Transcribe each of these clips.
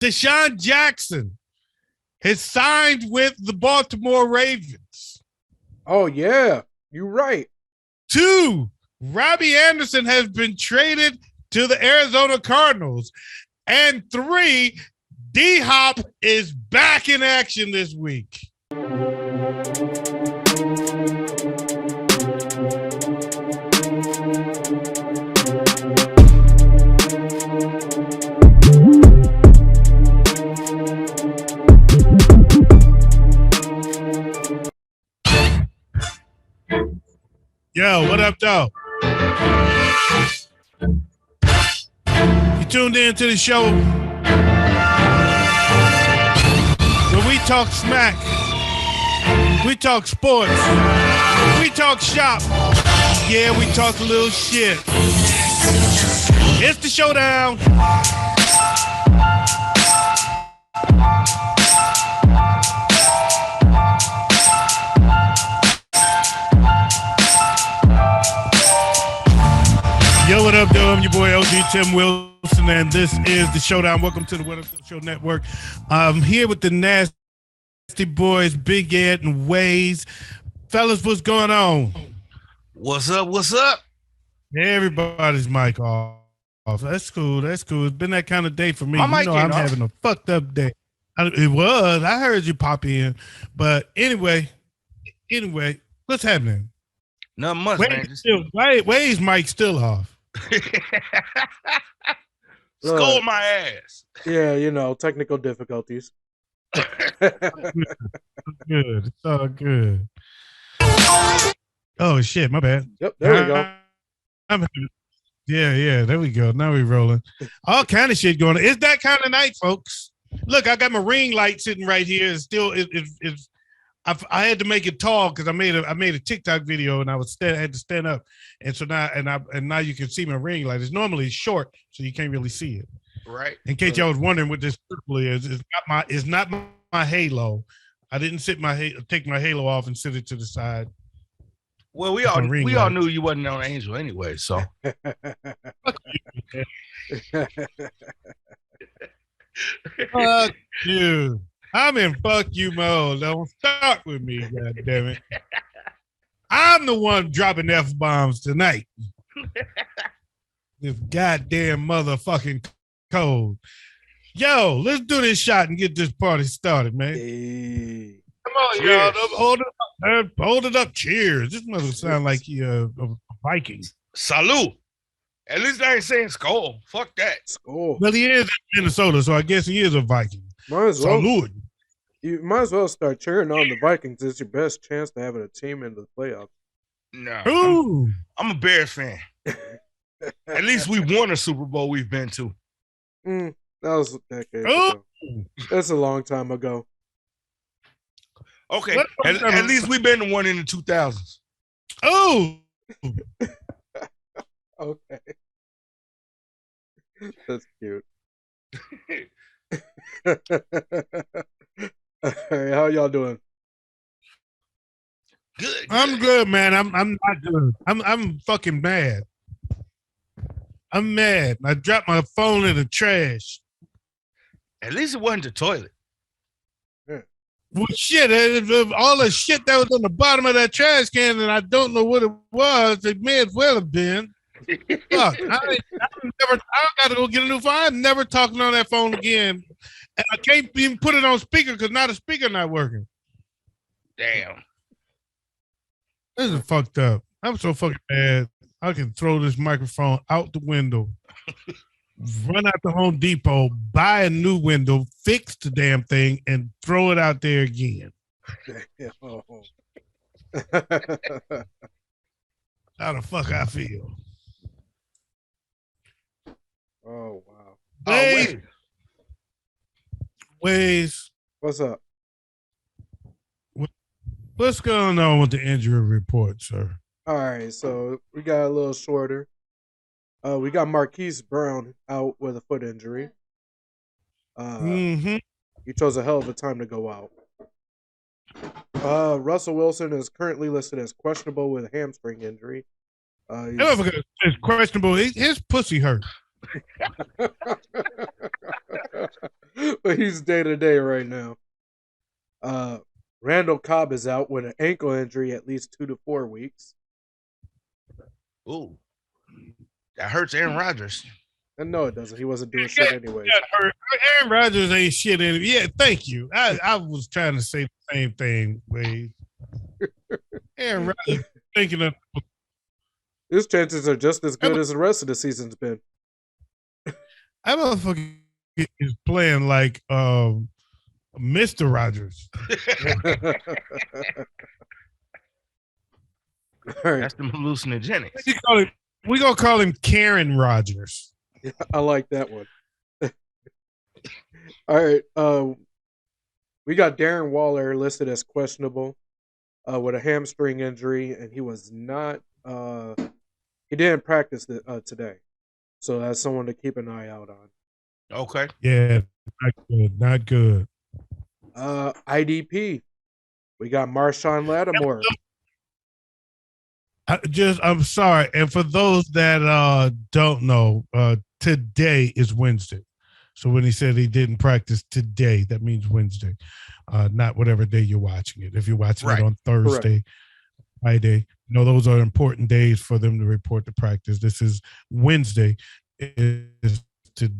Deshaun Jackson has signed with the Baltimore Ravens. Oh, yeah. You're right. 2, Robbie Anderson has been traded to the Arizona Cardinals. And 3, D-Hop is back in action this week. Yo, what up, though? You tuned in to the show where we talk smack, we talk sports, we talk shop, yeah, we talk a little shit. It's the Showdown. Yo, what up, though? I'm your boy, OG Tim Wilson, and this is the Showdown. Welcome to the What Up Show Network. I'm here with the Nasty Boys, Big Ed and Wayz. Fellas, what's going on? What's up? What's up? Everybody's mic off. That's cool. That's cool. It's been that kind of day for me. My you know, I'm having a fucked up day. It was. I heard you pop in. But anyway, what's happening? Nothing much, man. Way's mic still off. Scold my ass. Yeah, you know, technical difficulties. Good. It's all good. Oh shit, my bad. Yep, there we go. Yeah, there we go. Now we're rolling. All kind of shit going on. It's that kind of night, folks. Look, I got my ring light sitting right here. It's still I had to make it tall because I made a TikTok video and I had to stand up, and so now you can see my ring light. It's normally short, so you can't really see it. Right. In case y'all was wondering what this purple is, it's not my halo. I didn't take my halo off and sit it to the side. Well, we all knew you wasn't on Angel anyway, so. Fuck you. I'm in fuck you mode. Don't start with me, goddammit. I'm the one dropping F-bombs tonight. This goddamn motherfucking code. Yo, let's do this shot and get this party started, man. Hey. Come on, cheers. Y'all. Hold it up. Cheers. This mother sound like he a Viking. Salute. At least I ain't saying skull. Fuck that. Skull. Well, he is in Minnesota, so I guess he is a Viking. Might as well. Salute. You might as well start cheering on the Vikings. It's your best chance to having a team into the playoffs. No, I'm a Bears fan. At least we won a Super Bowl we've been to. That was a decade ago. That's a long time ago. Okay, at least we've been to one in the 2000s. Oh, okay, that's cute. All right, how y'all doing? Good. I'm good, man. I'm not good. I'm fucking mad. I'm mad. I dropped my phone in the trash. At least it wasn't the toilet. Well, shit, all the shit that was on the bottom of that trash can, and I don't know what it was. It may as well have been. Fuck, I got to go get a new phone. I'm never talking on that phone again. And I can't even put it on speaker because now the speaker not working. Damn. This is fucked up. I'm so fucking mad. I can throw this microphone out the window, run out to Home Depot, buy a new window, fix the damn thing, and throw it out there again. How the fuck I feel? Oh, wow. Wayz. What's up? What's going on with the injury report, sir? All right, so we got a little shorter. We got Marquise Brown out with a foot injury. He chose a hell of a time to go out. Russell Wilson is currently listed as questionable with a hamstring injury. It's questionable. His pussy hurt. but he's day to day right now. Randall Cobb is out with an ankle injury at least 2 to 4 weeks. Ooh, that hurts Aaron Rodgers. And no, it doesn't. He wasn't doing shit anyways. Aaron Rodgers ain't shit in it. Yeah, thank you. I was trying to say the same thing, Wayz. Aaron Rodgers thinking of his chances are just as good as the rest of the season's been. That motherfucker is playing like Mr. Rogers. That's the hallucinogenics. We gonna call him Karen Rogers. Yeah, I like that one. All right. We got Darren Waller listed as questionable with a hamstring injury, and he was not. He didn't practice today, so that's someone to keep an eye out on. Okay. Yeah, not good. Not good. IDP. We got Marshawn Lattimore. I'm sorry, and for those that don't know, today is Wednesday. So when he said he didn't practice today, that means Wednesday, not whatever day you're watching it. If you're watching it on Thursday, Friday, those are important days for them to report to practice. This is Wednesday. Is today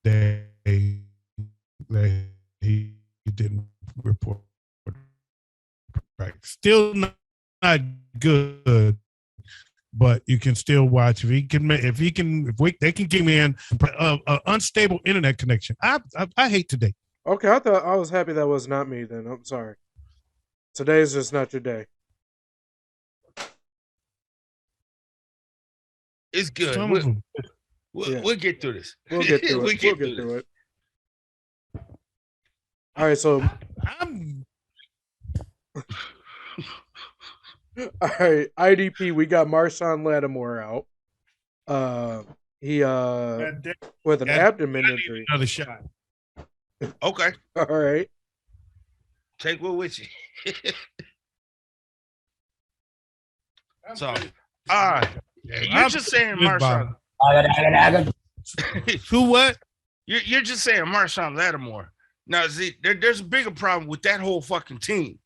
that he didn't report practice. Still not good, but you can still watch if they can give me an unstable internet connection. I hate today. Okay, I was happy that was not me. Then I'm sorry. Today is just not your day. It's good. We'll get through this. We'll get through it. We'll get through it. All right, so all right, IDP. We got Marshawn Lattimore out. He with an abdomen injury. Another shot. Okay. All right. Take one with you. So, you're just saying Marshawn. Who what? You're just saying Marshawn Lattimore. Now, see, there's a bigger problem with that whole fucking team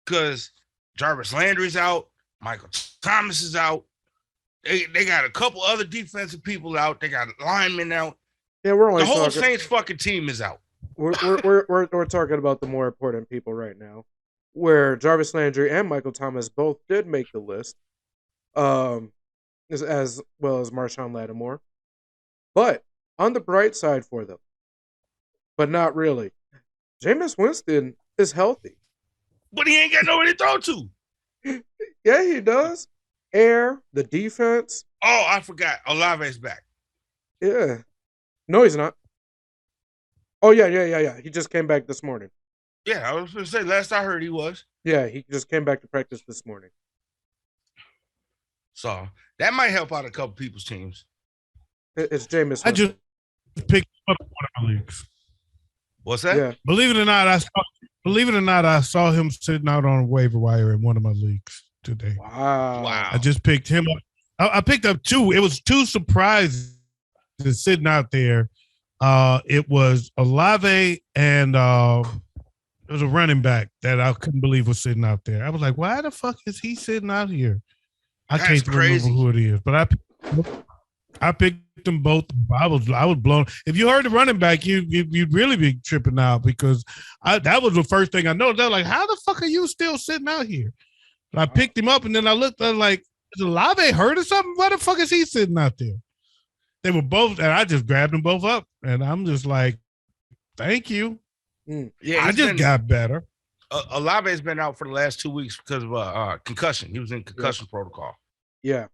because Jarvis Landry's out, Michael Thomas is out. They got a couple other defensive people out. They got linemen out. Yeah, we're only the whole Saints fucking team is out. We're talking about the more important people right now, where Jarvis Landry and Michael Thomas both did make the list, as well as Marshawn Lattimore. But on the bright side for them, but not really, Jameis Winston is healthy. But he ain't got nobody to throw to. Yeah, he does. Air, the defense. Oh, I forgot. Olave's back. Yeah. No, he's not. Oh, yeah. He just came back this morning. Yeah, I was going to say, last I heard he was. Yeah, he just came back to practice this morning. So, that might help out a couple people's teams. It's Jameis Winston. I just picked up one of my leagues. What's that? Yeah. Believe it or not, I saw him sitting out on a waiver wire in one of my leagues today. Wow. I just picked him up. I picked up two. It was two surprises sitting out there. It was Olave and it was a running back that I couldn't believe was sitting out there. I was like, why the fuck is he sitting out here? That's can't crazy. remember who it is, but I picked them both. I was blown. If you heard the running back, you'd really be tripping out because that was the first thing I noticed. They're like, how the fuck are you still sitting out here? And I picked him up and then I looked at like, is Olave hurt or something? Why the fuck is he sitting out there? They were both, and I just grabbed them both up, and I'm just like, thank you. Yeah, I just got better. Olave's been out for the last 2 weeks because of concussion. He was in concussion protocol. Yeah.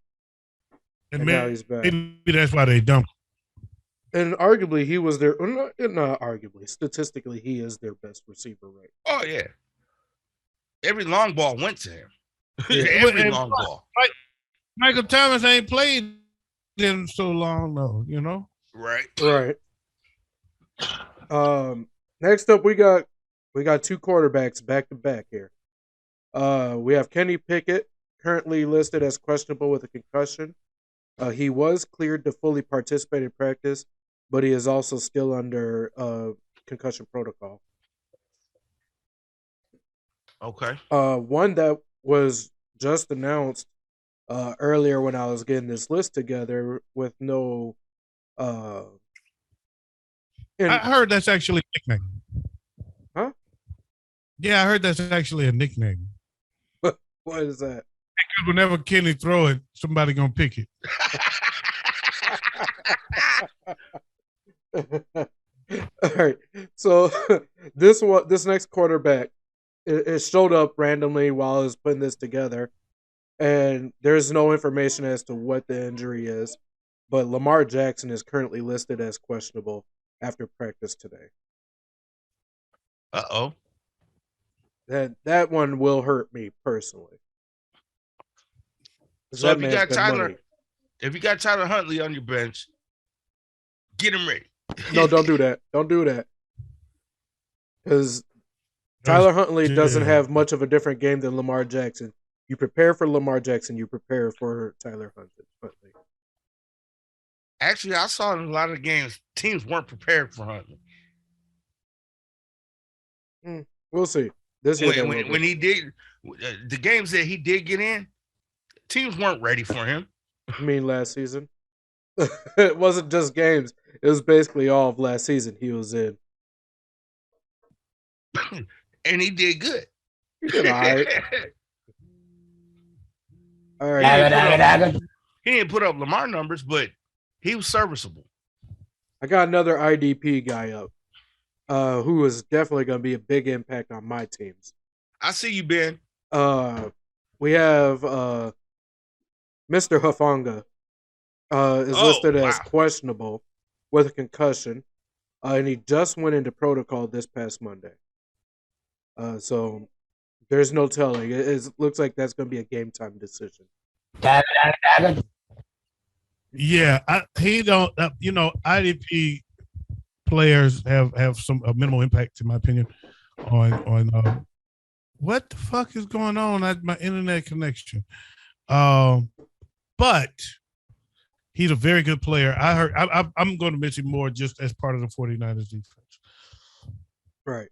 And now he's back. Maybe that's why they dumped him. And arguably, he was their, not arguably, statistically, he is their best receiver right now. Oh, yeah. Every long ball went to him. Yeah. Every long ball. Michael Thomas ain't played in so long, though, you know? Right. Next up, we got two quarterbacks back to back here. We have Kenny Pickett, currently listed as questionable with a concussion. He was cleared to fully participate in practice, but he is also still under concussion protocol. Okay. One that was just announced earlier when I was getting this list together with no. I And heard that's actually a nickname. huh? Yeah, I heard that's actually a nickname. What is that? Because whenever Kenny throw it, somebody gonna pick it. All right. So this next quarterback, it showed up randomly while I was putting this together, and there's no information as to what the injury is. But Lamar Jackson is currently listed as questionable after practice today. Uh-oh. That one will hurt me personally. So if you got Tyler, if you got Tyler Huntley on your bench, get him ready. No, don't do that. Don't do that. Because Tyler Huntley doesn't have much of a different game than Lamar Jackson. You prepare for Lamar Jackson, you prepare for Tyler Huntley. Actually, I saw in a lot of the games, teams weren't prepared for Huntley. We'll see. This when he did the games that he did get in, teams weren't ready for him. I mean, last season. It wasn't just games. It was basically all of last season he was in. And he did good. He did all right. All right. He didn't put up Lamar numbers, but he was serviceable. I got another IDP guy up who is definitely going to be a big impact on my teams. I see you, Ben. We have Mr. Hufanga is listed as questionable with a concussion, and he just went into protocol this past Monday. So there's no telling. It looks like that's going to be a game time decision. Yeah, he don't. IDP players have some minimal impact, in my opinion, on what the fuck is going on at my internet connection. But he's a very good player. I heard. I'm going to mention more just as part of the 49ers defense. Right.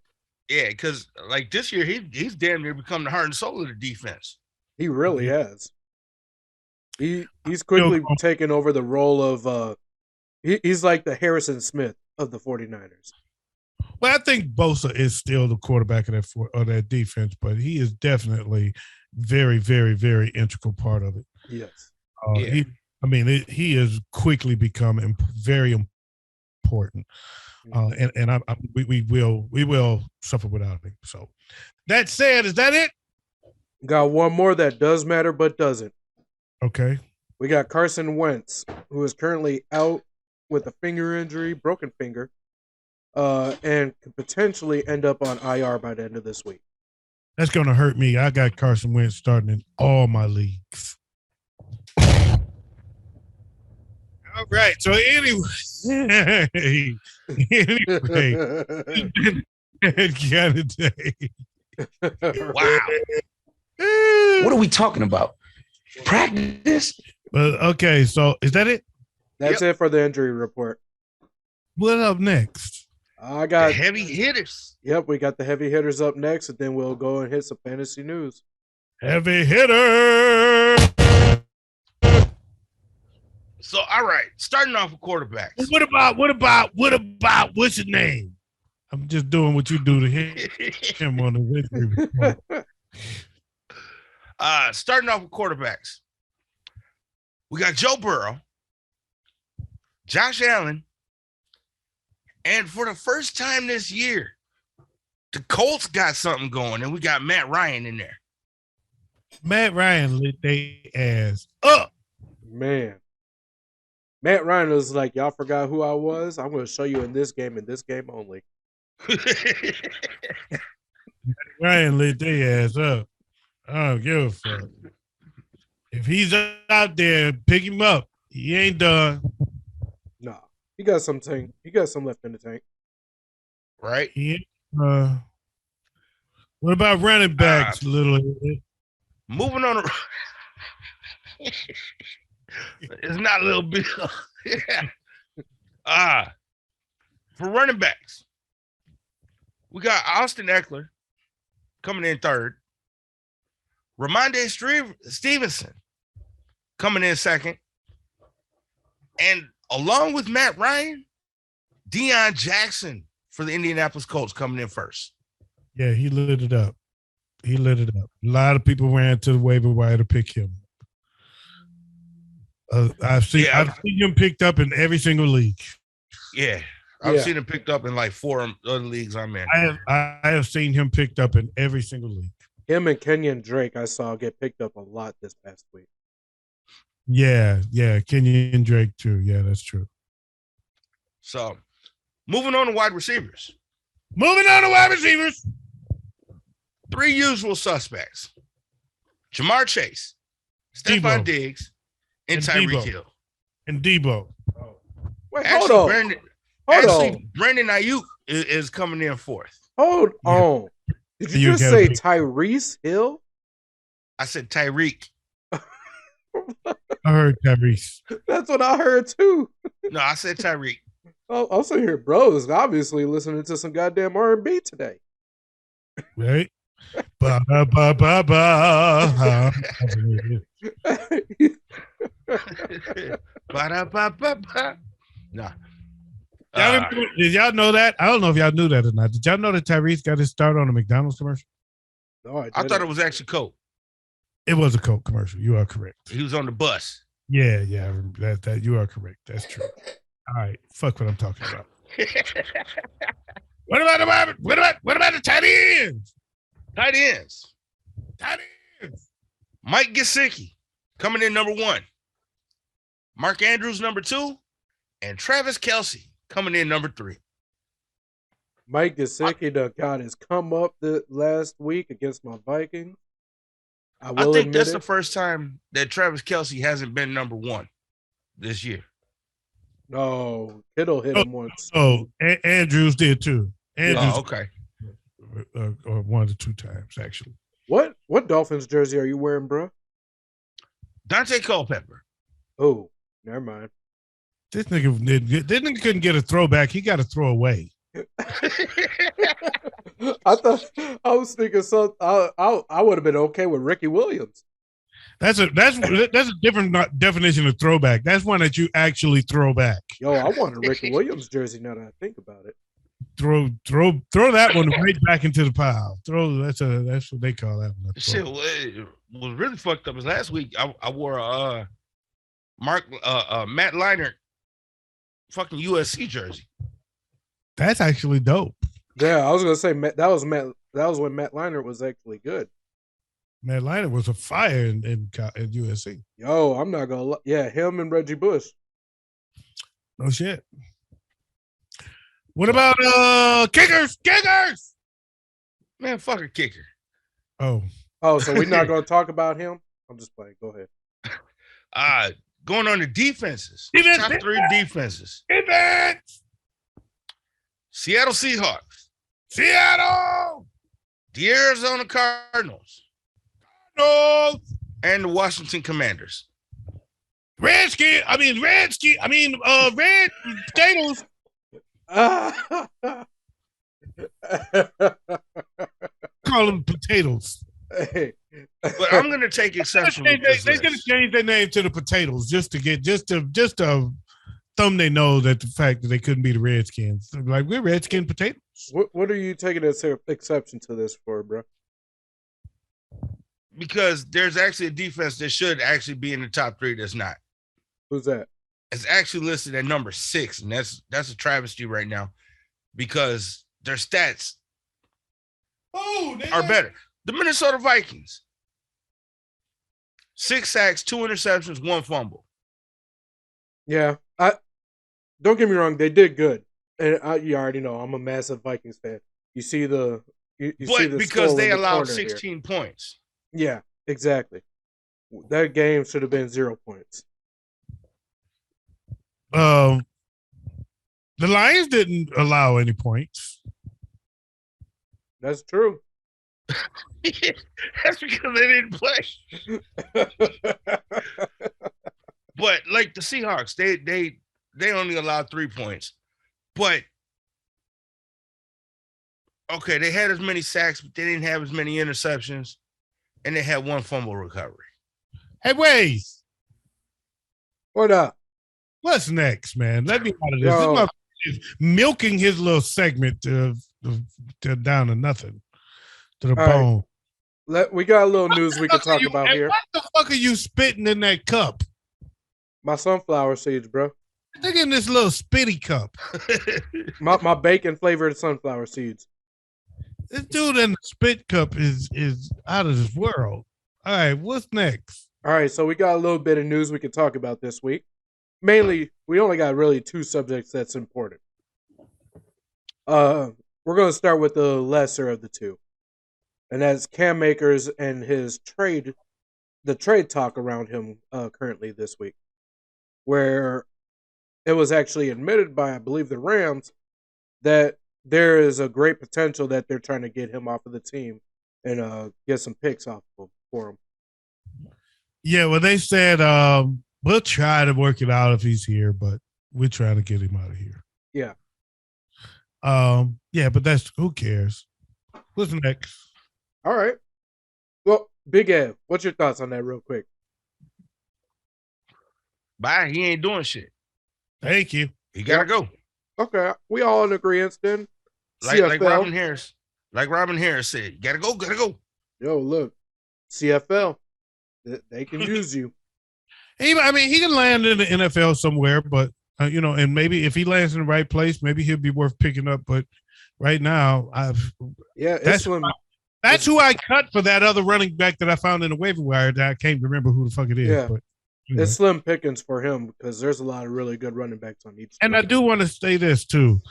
Yeah, because like this year, he's damn near become the heart and soul of the defense. He really has. He's quickly taken over the role of he's like the Harrison Smith of the 49ers. Well, I think Bosa is still the quarterback of that defense, but he is definitely very, very, very integral part of it. Yes. He is quickly becoming very important. And we will suffer without him. So that said, is that it? Got one more that does matter but doesn't. Okay. We got Carson Wentz, who is currently out with a finger injury, broken finger, and could potentially end up on IR by the end of this week. That's going to hurt me. I got Carson Wentz starting in all my leagues. All right. So anyway, Wow. What are we talking about? Practice? Okay, so is that it? That's it for the injury report. What up next? I got the heavy hitters. Yep, we got the heavy hitters up next, and then we'll go and hit some fantasy news. Heavy hitter. So, all right, starting off with quarterbacks. What about what's your name? I'm just doing what you do to him on the injury report. Starting off with quarterbacks. We got Joe Burrow, Josh Allen, and for the first time this year, the Colts got something going, and we got Matt Ryan in there. Matt Ryan lit their ass up. Man. Matt Ryan was like, y'all forgot who I was? I'm going to show you in this game only. Ryan lit their ass up. I don't give a fuck. If he's out there, pick him up. He ain't done. Nah. He got some tank. He got some left in the tank. Right? What about running backs, little? Moving on. It's not a little bit. For running backs, We got Austin Eckler coming in third. Ramondre Stevenson coming in second. And along with Matt Ryan, Deion Jackson for the Indianapolis Colts coming in first. Yeah, he lit it up. He lit it up. A lot of people ran to the waiver wire to pick him. I've seen him picked up in every single league. Yeah, I've seen him picked up in like 4 other leagues I'm in. I have seen him picked up in every single league. Him and Kenyon Drake I saw get picked up a lot this past week. Yeah, Kenyon Drake too. Yeah, that's true. So, moving on to wide receivers. 3 usual suspects. Jamar Chase, Stephon Diggs, and Tyreek Hill. And Debo. Wait, hold on. Brandon Ayuk is coming in fourth. Hold on. Did you just say Tyrese Hill? I said Tyreek. I heard Tyrese. That's what I heard too. No, I said Tyreek. Oh, I'm sitting here, bro. Is obviously listening to some goddamn R&B today. Right? Ba ba ba ba ba. Nah. Did y'all know that? I don't know if y'all knew that or not. Did y'all know that Tyrese got his start on a McDonald's commercial? No, I thought it was actually Coke. It was a Coke commercial. You are correct. He was on the bus. Yeah. That you are correct. That's true. All right. Fuck what I'm talking about. What about the tight ends? Tight ends. Mike Gesicki coming in number 1. Mark Andrews number 2, and Travis Kelce coming in number 3. Mike Gesicki got his come up the last week against my Vikings. I think that's the first time that Travis Kelce hasn't been number 1 this year. No, Kittle hit him once. Oh, Andrews did too. Andrews, okay. Or 1 to 2 times actually. What Dolphins jersey are you wearing, bro? Dante Culpepper. Oh, never mind. This nigga couldn't get a throwback. He got a throwaway. I was thinking I would have been okay with Ricky Williams. That's a different definition of throwback. That's one that you actually throw back. Yo, I want a Ricky Williams jersey now that I think about it. Throw that one right back into the pile. That's what they call that one. Shit, what was really fucked up is last week I wore a Matt Leinart fucking USC jersey. That's actually dope. Yeah, I was gonna say that was when Matt Leinart was actually good. Matt Leinart was a fire in USC. Yo, I'm not gonna lie. Yeah, him and Reggie Bush. No shit. What about kickers? Man, fuck a kicker. Oh, so we're not gonna talk about him? I'm just playing. Go ahead. Going on to defenses. Top 3 defenses. Defense. Seattle Seahawks. Seattle. The Arizona Cardinals. And the Washington Commanders. Red potatoes. Call them potatoes. Hey. But I'm going to take exception. They're going to change their name to the potatoes just to thumb their nose at the fact that they couldn't be the Redskins. Like, we're Redskin potatoes. What are you taking as exception to this for, bro? Because there's actually a defense that should actually be in the top 3 that's not. Who's that? It's actually listed at number 6, and that's a travesty right now because their stats are better. The Minnesota Vikings. 6 sacks, 2 interceptions, 1 fumble. Yeah, don't get me wrong, they did good, and you already know I'm a massive Vikings fan. You see the because they allowed 16 points. Yeah, exactly. That game should have been 0 points. The Lions didn't allow any points. That's true. That's because they didn't play. But like the Seahawks, they only allowed 3 points. But Okay, they had as many sacks, but they didn't have as many interceptions, and they had one fumble recovery. Hey, Wayz, What up? what's next, man? Let me out of this. Yo. This motherfucker is milking his little segment to down to nothing, to the All right. bone. We got a little news we can talk about Hey, here. what the fuck are you spitting in that cup? My sunflower seeds, bro. Look in this little spitty cup. My bacon flavored sunflower seeds. This dude in the spit cup is out of this world. All right, what's next? All right, so we got a little bit of news we can talk about this week. Mainly, we only got really two subjects that's important. We're going to start with the lesser of the two. And that's Cam Akers and his trade talk around him currently this week, where it was actually admitted by, I believe, the Rams that there is a great potential that they're trying to get him off of the team and get some picks off for him. Yeah, well, they said we'll try to work it out if he's here, but we're trying to get him out of here. Yeah. Yeah, but that's who cares? What's next? All right. Well, Big Ed, what's your thoughts on that real quick? Bye. He ain't doing shit. Thank you. He gotta go. Okay, we all in agreement then. Like Robin Harris. Like Robin Harris said, gotta go. Yo, look, CFL, they can use you. He can land in the NFL somewhere, but and maybe if he lands in the right place, maybe he'll be worth picking up. But right now, that's who I cut for that other running back that I found in the waiver wire that I can't remember who the fuck it is. Yeah. But it's slim pickings for him because there's a lot of really good running backs on each team. And I do want to say this too.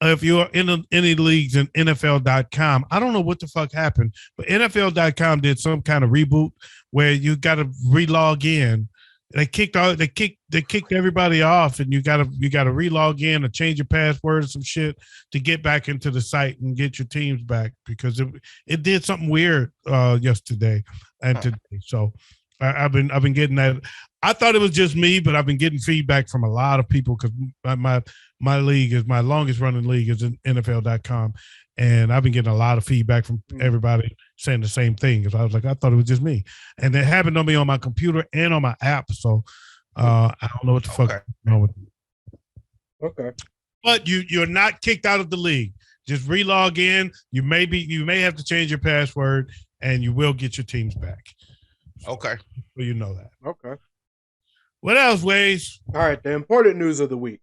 If you're in any leagues in NFL.com, I don't know what the fuck happened, but NFL.com did some kind of reboot where you got to relog in. They kicked everybody off, and you got to relog in or change your password or some shit to get back into the site and get your teams back because it did something weird yesterday and today. So I've been getting that. I thought it was just me, but I've been getting feedback from a lot of people because my league is my longest running league is in NFL.com, and I've been getting a lot of feedback from everybody saying the same thing. Because I was like, I thought it was just me, and it happened on me on my computer and on my app. So I don't know what the fuck is wrong with it. Okay, but you're not kicked out of the league. Just relog in. You may have to change your password, and you will get your teams back. Okay, so you know that. Okay. What else, Wayz? All right, the important news of the week.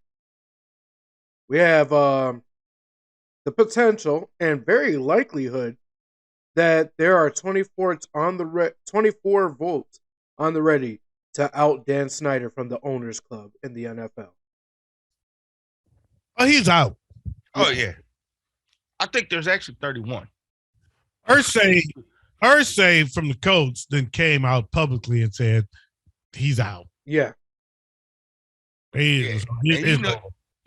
We have the potential and very likelihood that there are 24 votes on the ready to out Dan Snyder from the Owners Club in the NFL. Oh, he's out. Oh, yeah. I think there's actually 31. Irsay from the Colts then came out publicly and said he's out. Yeah. You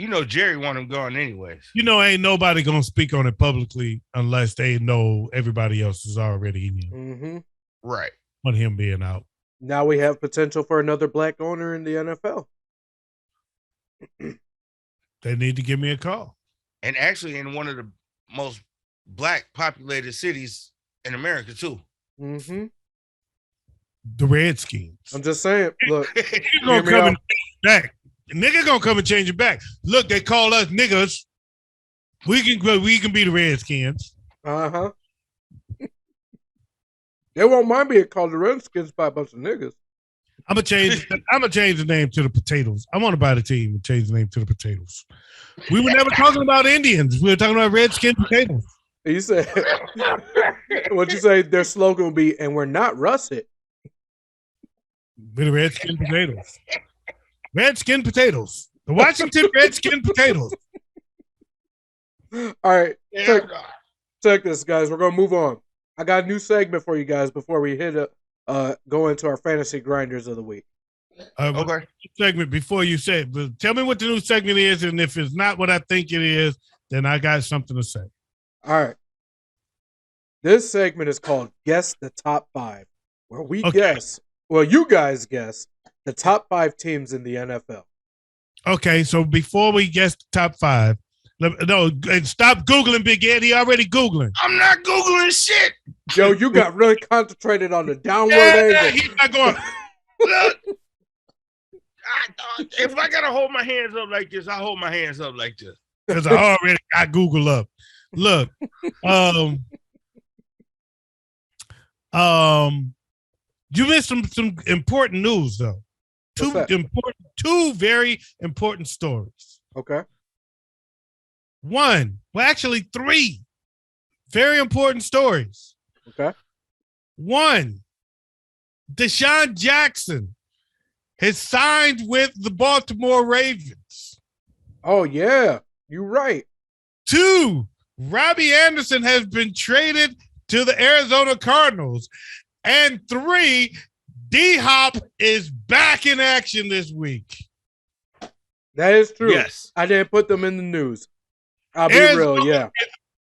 know Jerry want him gone anyways. Ain't nobody going to speak on it publicly unless they know everybody else is already in. Mm-hmm. Right. On him being out. Now we have potential for another black owner in the NFL. They need to give me a call. And actually in one of the most black populated cities in America, too. Mm-hmm. The Redskins. I'm just saying, look. He's going to come and change back. The nigga going to come and change it back. Look, they call us niggas. We can be the Redskins. Uh-huh. They won't mind being called the Redskins by a bunch of niggas. I'm gonna change the name to the Potatoes. I want to buy the team and change the name to the Potatoes. We were never talking about Indians. We were talking about Redskin Potatoes. You said what you say their slogan will be, and we're not russet. We're the Redskin Potatoes. Redskin Potatoes. The Washington Redskin Potatoes. All right. Check this, guys. We're gonna move on. I got a new segment for you guys before we go into our fantasy grinders of the week. Okay. Segment before you say it, but tell me what the new segment is, and if it's not what I think it is, then I got something to say. All right. This segment is called Guess the Top 5, where you guys guess the top 5 teams in the NFL. Okay, so before we guess the top 5, No, and stop Googling, Big Ed. He already Googling. I'm not Googling shit. Yo, you got really concentrated on the downward angle. He's not going. Look, if I gotta hold my hands up like this, I hold my hands up like this. Because I already got Google up. Look, you missed some important news though. Two very important stories. Okay. One, well, actually three very important stories. Okay. One, Deshaun Jackson has signed with the Baltimore Ravens. Oh, yeah. You're right. Two, Robbie Anderson has been traded to the Arizona Cardinals. And three, D-Hop is back in action this week. That is true. Yes. I didn't put them in the news. I'll be real, yeah.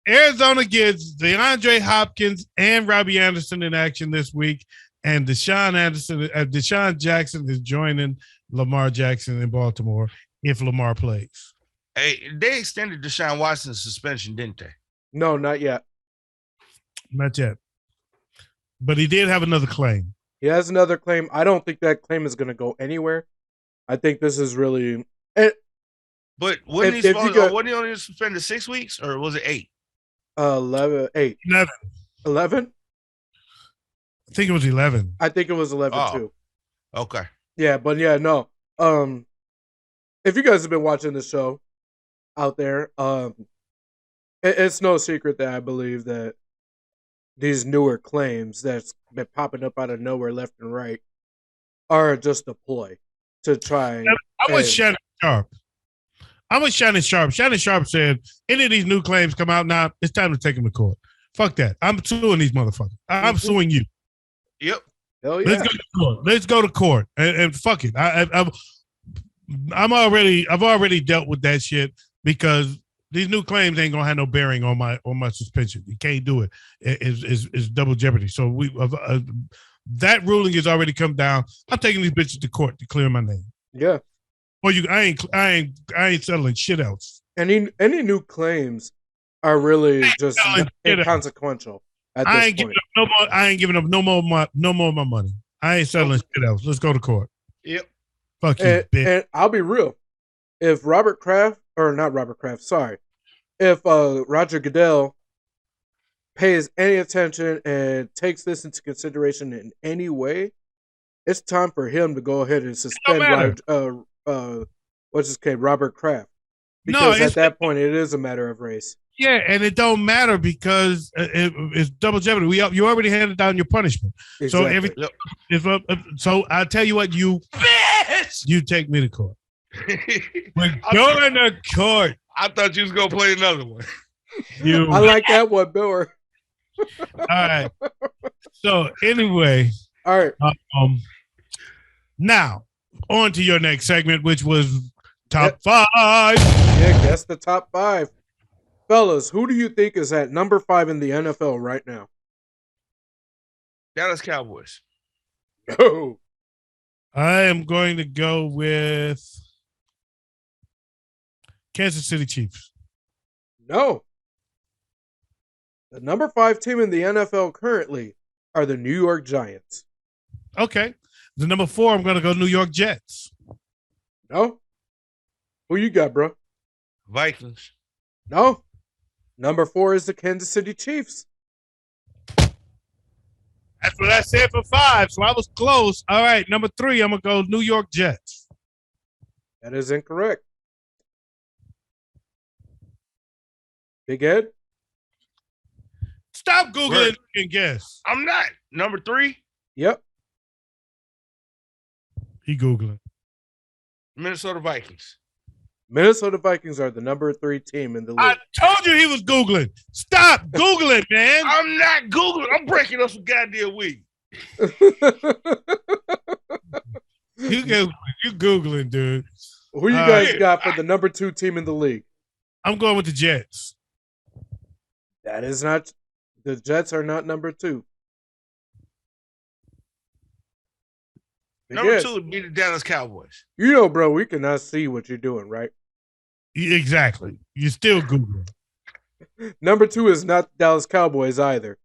Arizona gets DeAndre Hopkins and Robbie Anderson in action this week. And Deshaun Jackson is joining Lamar Jackson in Baltimore if Lamar plays. Hey, they extended Deshaun Watson's suspension, didn't they? No, not yet. Not yet. But he did have another claim. He has another claim. I don't think that claim is going to go anywhere. I think this is really... But wasn't he only suspended 6 weeks, or was it 8? 11. 11? I think it was 11. I think it was 11 too. Okay. Yeah, but yeah, no. If you guys have been watching the show out there, it's no secret that I believe that these newer claims that's been popping up out of nowhere left and right are just a ploy to try. I was Shannon Sharp. Shannon Sharp said, any of these new claims come out now, it's time to take them to court. Fuck that. I'm suing these motherfuckers. I'm suing you. Yep. Hell yeah. Let's go to court. Let's go to court and fuck it. I've already dealt with that shit because these new claims ain't gonna have no bearing on my suspension. You can't do it. It's double jeopardy. So that ruling has already come down. I'm taking these bitches to court to clear my name. Yeah. Well, I ain't settling shit else. Any new claims are really just inconsequential at this point. I ain't giving up no more of my money. I ain't settling shit else. Let's go to court. Yep. Fuck you, bitch. And I'll be real. If Roger Goodell pays any attention and takes this into consideration in any way, it's time for him to go ahead and suspend Robert Kraft. Because at that point, it is a matter of race. Yeah, and it don't matter because it's double jeopardy. You already handed down your punishment. Exactly. So I tell you what, you bitch, you take me to court. We're going to court. I thought you was gonna play another one. I like that one, Bill. All right. So anyway, all right. Now on to your next segment, which was top 5. Yeah, guess the top 5. Fellas, who do you think is at number 5 in the NFL right now? Dallas Cowboys. Oh. I am going to go with Kansas City Chiefs. No. The number 5 team in the NFL currently are the New York Giants. Okay. The number 4, I'm going to go New York Jets. No. Who you got, bro? Vikings. No. Number 4 is the Kansas City Chiefs. That's what I said for 5, so I was close. All right, number 3, I'm going to go New York Jets. That is incorrect. Big Ed? Stop Googling and guess. I'm not. Number 3? Yep. He Googling. Minnesota Vikings. Minnesota Vikings are the number 3 team in the league. I told you he was Googling. Stop Googling, man. I'm not Googling. I'm breaking up some goddamn week. You Googling, dude. Who you guys got for the number 2 team in the league? I'm going with the Jets. That is not. The Jets are not number 2. Number 2 would be the Dallas Cowboys. You know, bro, we cannot see what you're doing, right? Exactly. You still Googling. Number 2 is not the Dallas Cowboys either.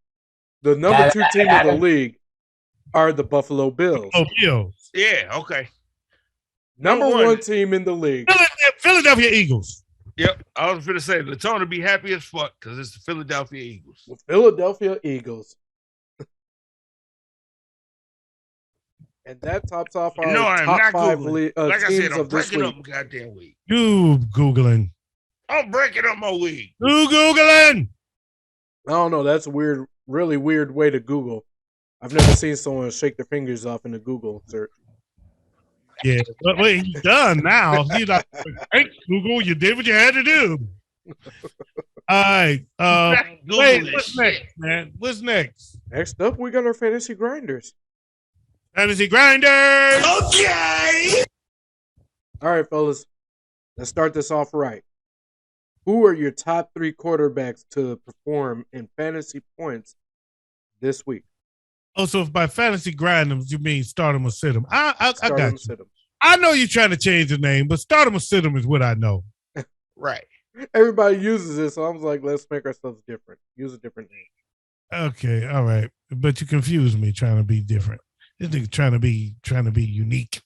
The number 2 team in the league are the Buffalo Bills. Oh, Bills. Yeah, okay. Number 1 team in the league. Philadelphia Eagles. Yep, I was going to say, Latona be happy as fuck because it's the Philadelphia Eagles. The Philadelphia Eagles. And that tops off our top 5 like I said, teams I'm of this breaking week. up goddamn week. You Googling. I'm breaking up my week. You Googling. I don't know. That's a weird, really weird way to Google. I've never seen someone shake their fingers off in a Google search. Yeah, but wait, he's done now. He's like, thanks, Google. You did what you had to do. All right. Wait, what's next, man? What's next? Next up, we got our fantasy grinders. Fantasy grinders. Okay. All right, fellas. Let's start this off right. Who are your top 3 quarterbacks to perform in fantasy points this week? Oh, so if by fantasy grinders you mean start them or sit them? I got you. Sit 'em. I know you're trying to change the name, but start them or sit them is what I know. Right. Everybody uses it, so I was like, let's make ourselves different. Use a different name. Okay, all right, but you confuse me trying to be different. This nigga trying to be unique.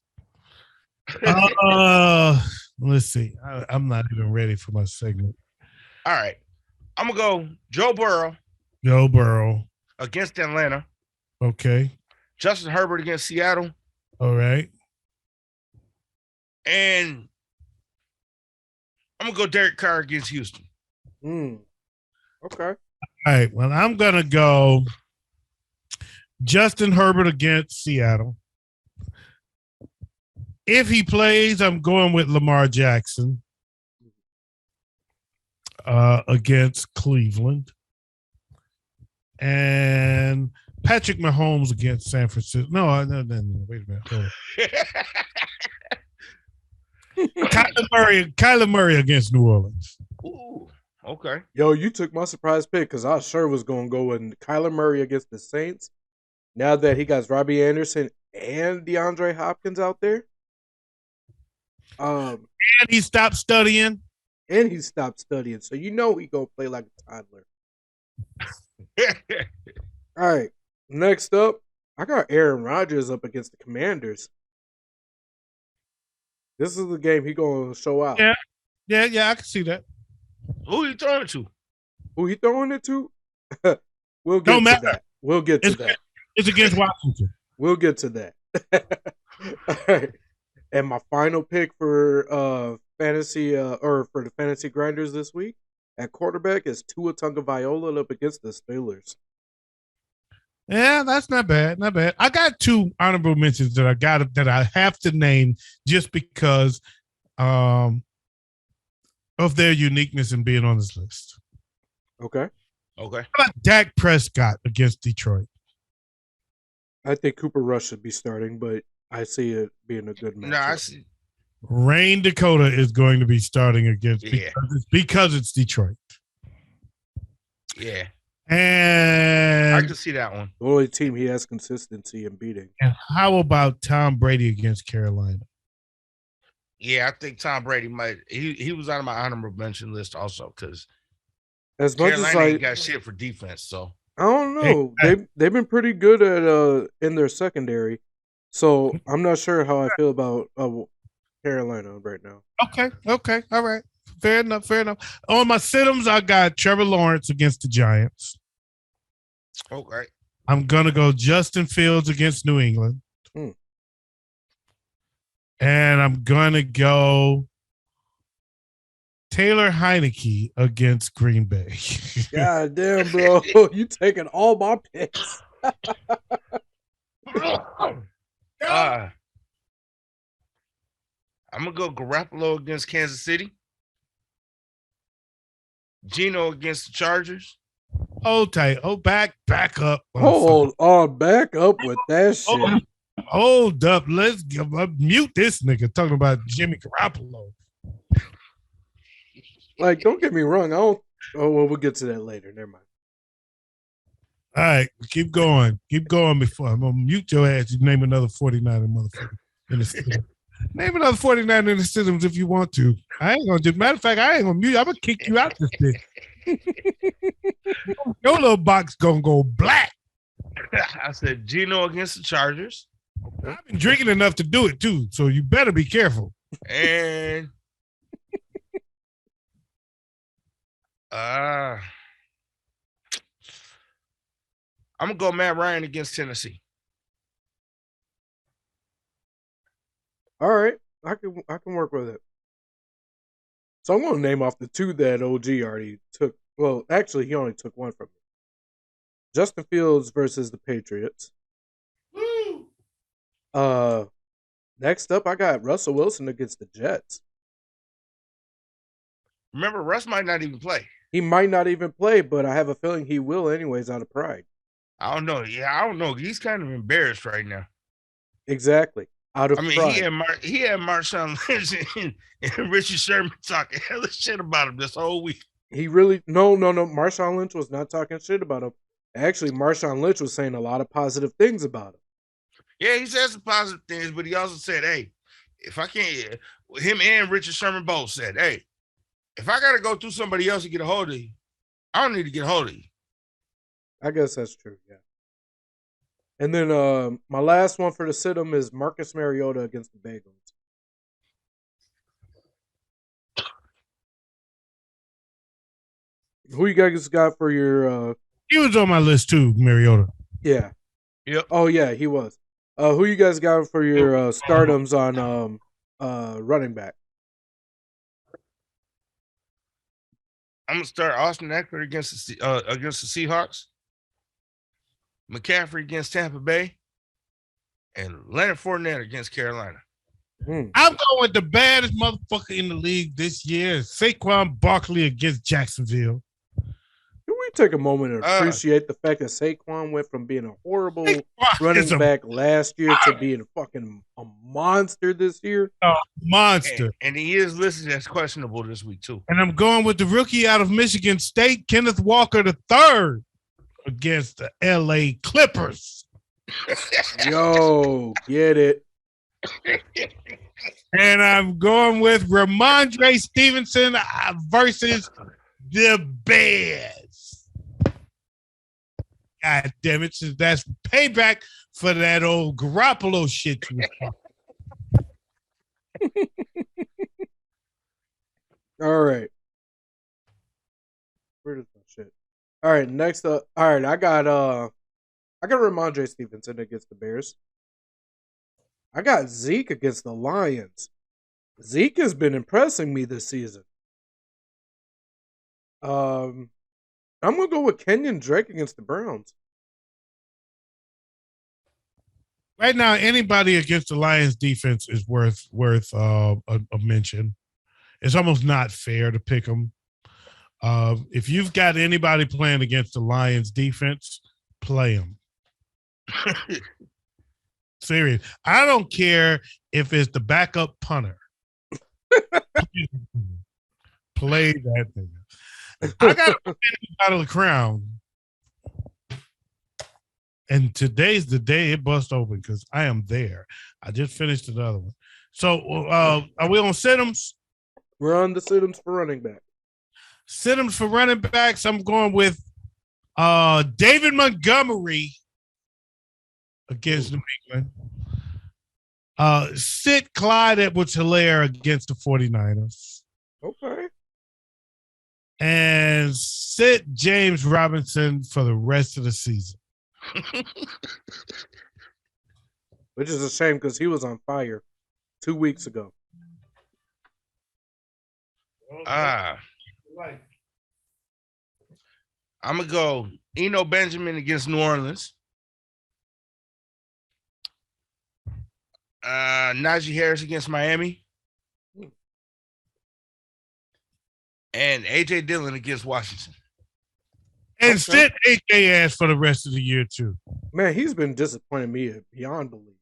Let's see. I'm not even ready for my segment. All right. I'm going to go Joe Burrow. Joe Burrow. Against Atlanta. Okay. Justin Herbert against Seattle. All right. And I'm going to go Derek Carr against Houston. Okay. All right. Well, I'm going to go Justin Herbert against Seattle. If he plays, I'm going with Lamar Jackson against Cleveland. And Patrick Mahomes against San Francisco. No, wait a minute. Hold on. Kyler Murray against New Orleans. Ooh, okay. Yo, you took my surprise pick because I sure was going to go with Kyler Murray against the Saints. Now that he got Robbie Anderson and DeAndre Hopkins out there. And he stopped studying. So you know he going to play like a toddler. All right. Next up, I got Aaron Rodgers up against the Commanders. This is the game he going to show out. Yeah, I can see that. Who are you throwing it to? Who he throwing it to? We'll get to that. We'll get to that. It's against Washington. We'll get to that. All right. And my final pick for fantasy or for the fantasy grinders this week at quarterback is Tua Tagovailoa up against the Steelers. Yeah, that's not bad. Not bad. I got 2 honorable mentions that I have to name just because of their uniqueness in being on this list. Okay. How about Dak Prescott against Detroit? I think Cooper Rush should be starting, but I see it being a good match. No, I see. Rain Dakota is going to be starting against because it's Detroit. Yeah. And I can see that one. The only team he has consistency in beating. And how about Tom Brady against Carolina? Yeah, I think Tom Brady might. He was on my honorable mention list also because as much Carolina as I ain't got shit for defense. So I don't know. They've been pretty good at in their secondary. So I'm not sure how I feel about Carolina right now. Okay. All right. Fair enough. On my sit-ems, I got Trevor Lawrence against the Giants. Okay. I'm going to go Justin Fields against New England. And I'm going to go Taylor Heineke against Green Bay. God damn, bro. You taking all my picks. I'm going to go Garoppolo against Kansas City. Geno against the Chargers. Hold tight. Back up. Hold on. Back up with that shit. Hold up. Let's mute this nigga talking about Jimmy Garoppolo. Like, don't get me wrong. We'll get to that later. Never mind. All right. Keep going. Keep going before I'm going to mute your ass. You name another 49er motherfucker in the city. Name another 49 in the systems if you want to. I ain't gonna do. Matter of fact, I ain't gonna mute. I'm gonna kick you out this bitch. Your little box gonna go black. I said Geno against the Chargers. I've been drinking enough to do it too, so you better be careful. And I'm gonna go Matt Ryan against Tennessee. All right, I can work with it. So I'm going to name off the two that OG already took. Well, actually, he only took one from me. Justin Fields versus the Patriots. Woo! Next up, I got Russell Wilson against the Jets. Remember, Russ might not even play. He might not even play, but I have a feeling he will anyways out of pride. I don't know. Yeah, I don't know. He's kind of embarrassed right now. Exactly. Out of I mean, pride. he had Marshawn Lynch and Richard Sherman talking hella shit about him this whole week. He really no. Marshawn Lynch was not talking shit about him. Actually, Marshawn Lynch was saying a lot of positive things about him. Yeah, he said some positive things, but he also said, "Hey, if I can't," him and Richard Sherman both said, "Hey, if I got to go through somebody else to get a hold of you, I don't need to get a hold of you." I guess that's true. Yeah. And then my last one for the sit-em is Marcus Mariota against the Bengals. Who you guys got for your? He was on my list too, Mariota. Yeah. Yep. Oh yeah, he was. Who you guys got for your stardoms on running back? I'm gonna start Austin Eckler against the Seahawks, McCaffrey against Tampa Bay, and Leonard Fournette against Carolina. I'm going with the baddest motherfucker in the league this year, Saquon Barkley against Jacksonville. Can we take a moment and appreciate the fact that Saquon went from being a horrible running back last year to being a monster this year? A monster. And he is listed as questionable this week, too. And I'm going with the rookie out of Michigan State, Kenneth Walker III, against the LA Clippers. Yo, get it. And I'm going with Ramondre Stevenson versus the Bears. God damn it. That's payback for that old Garoppolo shit. All right. Where is my shit? All right, next up. All right, I got Ramondre Stevenson against the Bears. I got Zeke against the Lions. Zeke has been impressing me this season. I'm gonna go with Kenyon Drake against the Browns. Right now, anybody against the Lions defense is worth a mention. It's almost not fair to pick them. If you've got anybody playing against the Lions defense, play them. Serious. I don't care if it's the backup punter. Play that thing. I got to out of the crown. And today's the day it bust open because I am there. I just finished another one. So are we on sit-ems? We're on the sit-ems for running back. Sit-ems for running backs. I'm going with David Montgomery against New England. Sit Clyde Edwards-Helaire against the 49ers. Okay. And sit James Robinson for the rest of the season. Which is a shame because he was on fire 2 weeks ago. I'm going to go Eno Benjamin against New Orleans. Najee Harris against Miami. And A.J. Dillon against Washington. And sit A.J. ass for the rest of the year, too. Man, he's been disappointing me beyond belief.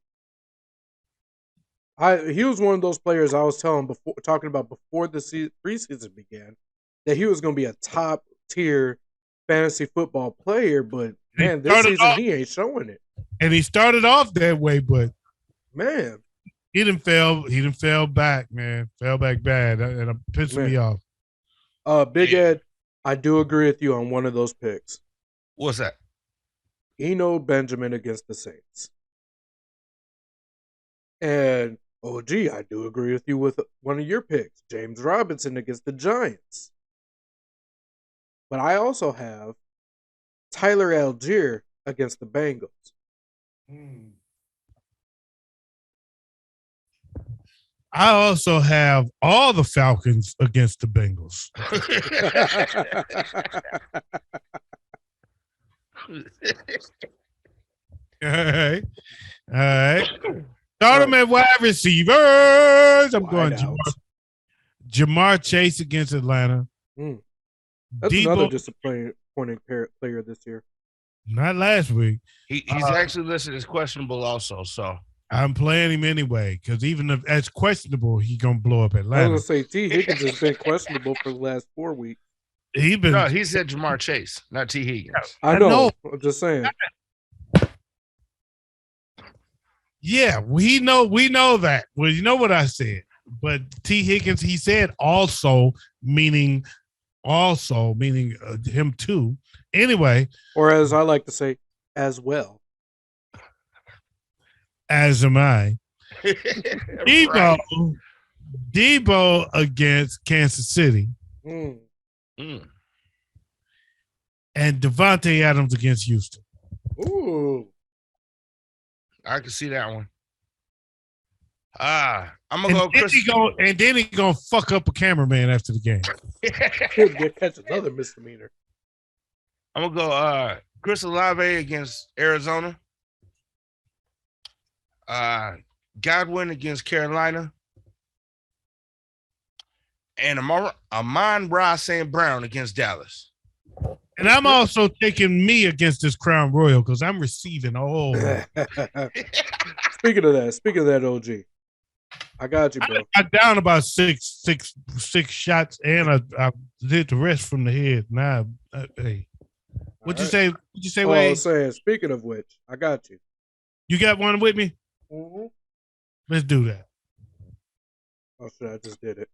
He was one of those players I was talking about before the preseason began that he was going to be a top-tier fantasy football player, but, man, this season he ain't showing it. And he started off that way, but... Man. He didn't fell back, man. Fell back bad. And it pissed me off. Big Ed, I do agree with you on one of those picks. What's that? Eno Benjamin against the Saints. And OG, I do agree with you with one of your picks, James Robinson against the Giants. But I also have Tyler Algier against the Bengals. I also have all the Falcons against the Bengals. All right. Start them at wide receivers. I'm going Jamar Chase against Atlanta. That's another disappointing player this year. Not last week. He's actually listed as questionable also, so. I'm playing him anyway, because even if that's questionable, he's going to blow up Atlanta. I was going to say, T. Higgins has been questionable for the last 4 weeks. No, he said Jamar Chase, not T. Higgins. I know. I'm just saying. Yeah, we know that. Well, you know what I said. But T. Higgins, he said also meaning him too. Anyway. Or as I like to say, as well. As am I. Right. Debo against Kansas City. And Devontae Adams against Houston. Ooh. I can see that one. I'm gonna go Chris. And then he's gonna fuck up a cameraman after the game. Catch another misdemeanor. I'm gonna go Chris Olave against Arizona. Godwin against Carolina. And Amon-Ra St. Brown against Dallas. And I'm also taking me against this Crown Royal because I'm receiving all. Speaking of that, OG, I got you, bro. I down about six shots, and I did the rest from the head. Now, hey, what'd you say? Oh, I was saying, speaking of which, I got you. You got one with me? Mm-hmm. Let's do that. Oh, shit, I just did it.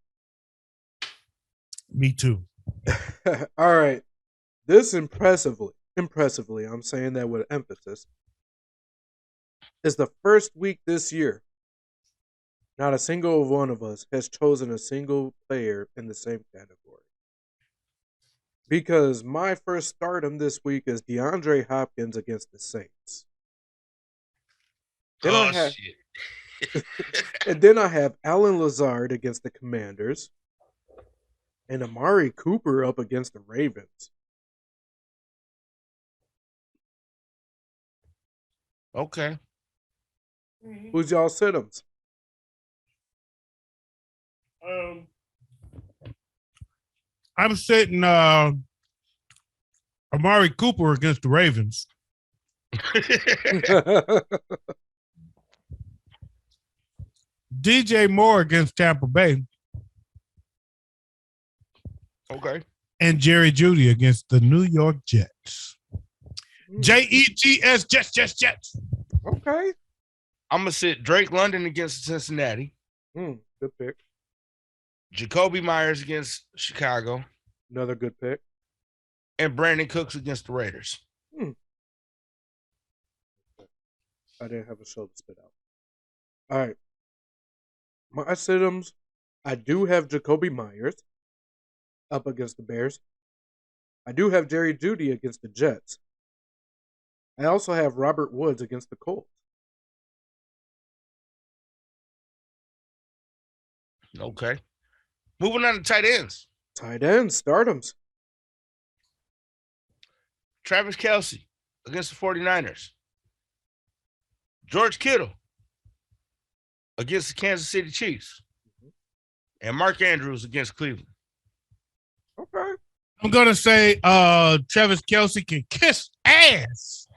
Me too. All right. This impressively, I'm saying that with emphasis, is the first week this year not a single one of us has chosen a single player in the same category. Because my first stardom this week is DeAndre Hopkins against the Saints. Shit. And then I have Alan Lazard against the Commanders and Amari Cooper up against the Ravens. Okay. Who's y'all sit-ems? I'm sitting Amari Cooper against the Ravens. DJ Moore against Tampa Bay. Okay. And Jerry Jeudy against the New York Jets. Jets, Jets. Okay. I'm going to sit Drake London against Cincinnati. Good pick. Jacoby Myers against Chicago. Another good pick. And Brandon Cooks against the Raiders. I didn't have a show to spit out. All right. My sit-ems, I do have Jacoby Myers up against the Bears. I do have Jerry Jeudy against the Jets. I also have Robert Woods against the Colts. Okay. Moving on to tight ends. Tight ends, stardoms. Travis Kelce against the 49ers. George Kittle against the Kansas City Chiefs. And Mark Andrews against Cleveland. Okay. I'm going to say Travis Kelce can kiss ass.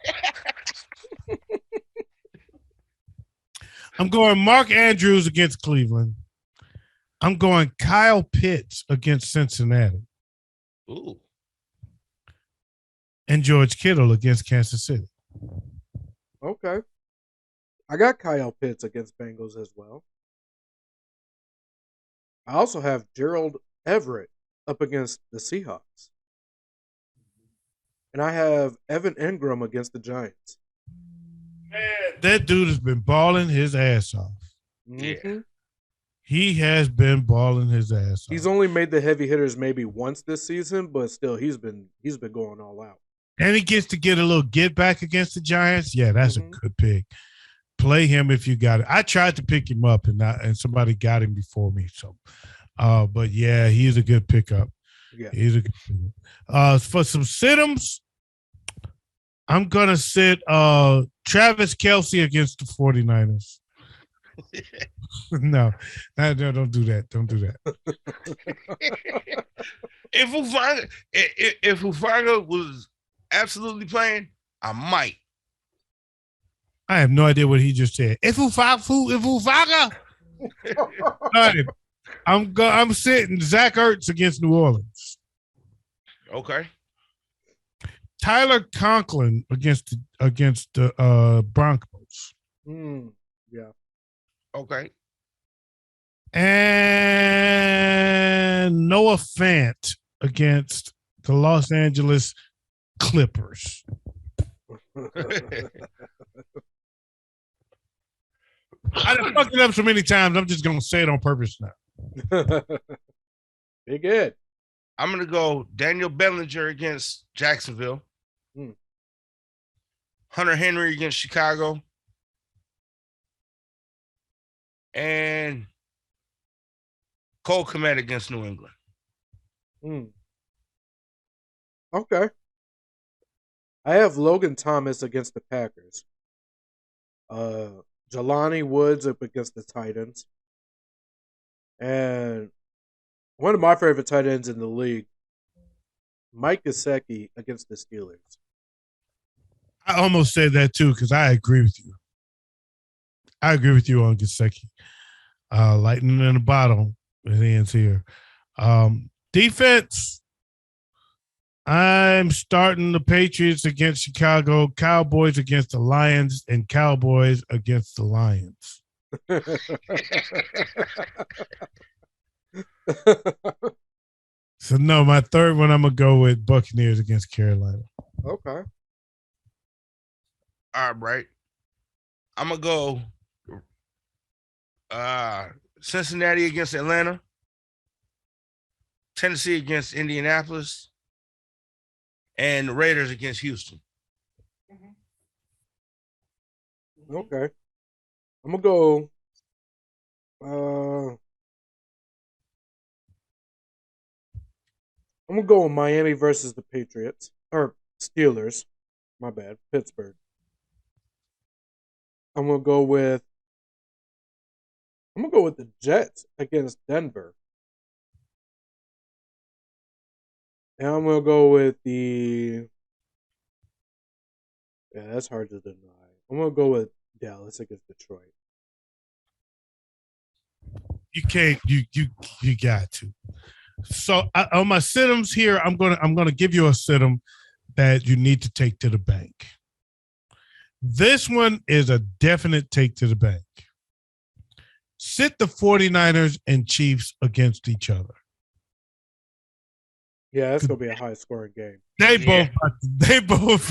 I'm going Mark Andrews against Cleveland. I'm going Kyle Pitts against Cincinnati. Ooh. And George Kittle against Kansas City. Okay. I got Kyle Pitts against Bengals as well. I also have Gerald Everett up against the Seahawks. And I have Evan Engram against the Giants. Man, that dude has been balling his ass off. Mm-hmm. He has been balling his ass off. He's only made the heavy hitters maybe once this season, but still he's been going all out. And he gets to get a little get back against the Giants. Yeah, that's a good pick. Play him if you got it. I tried to pick him up and somebody got him before me. So, but yeah, he's a good pickup. Yeah, he's a good pickup. For some sit-ems, I'm gonna sit Travis Kelce against the 49ers. No, don't do that. Don't do that. If Hufanga was absolutely playing, I might. I have no idea what he just said. If Hufanga. All right, I'm sitting Zach Ertz against New Orleans. Okay. Tyler Conklin against the Broncos. Yeah. Okay. And Noah Fant against the Los Angeles Clippers. I done fucked it up so many times. I'm just gonna say it on purpose now. Be good. I'm gonna go Daniel Bellinger against Jacksonville. Hunter Henry against Chicago. And Cole Kmet against New England. Okay. I have Logan Thomas against the Packers. Jelani Woods up against the Titans. And one of my favorite tight ends in the league, Mike Gesicki against the Steelers. I almost said that too because I agree with you. I agree with you on Gesicki. Lightning in the bottle. It ends here. Defense. I'm starting the Patriots against Chicago, Cowboys against the Lions, and Cowboys against the Lions. So, no, my third one, I'm going to go with Buccaneers against Carolina. Okay. All right. I'm going to go Cincinnati against Atlanta, Tennessee against Indianapolis, and the Raiders against Houston. Okay. I'm going to go I'm going to go with Miami versus the Patriots. Or Steelers. My bad. Pittsburgh. I'm going to go with the Jets against Denver. And I'm going to go with that's hard to deny. I'm going to go with Dallas against Detroit. You can't. You got to. So on my sit-ems here, I'm gonna give you a sit-em that you need to take to the bank. This one is a definite take to the bank. Sit the 49ers and Chiefs against each other. Yeah, that's gonna be a high-scoring game. They both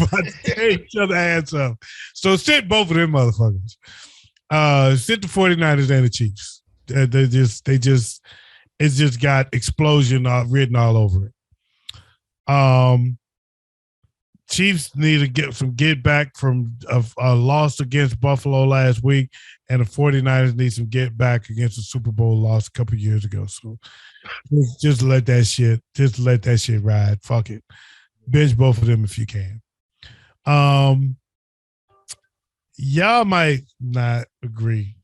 about to tear each other ass up. So sit both of them motherfuckers. Sit the 49ers and the Chiefs. It's just got explosion written all over it. Chiefs need to get some get back from a loss against Buffalo last week, and the 49ers need some get back against the Super Bowl loss a couple years ago. So just let that shit ride. Fuck it. Bench both of them if you can. Y'all might not agree.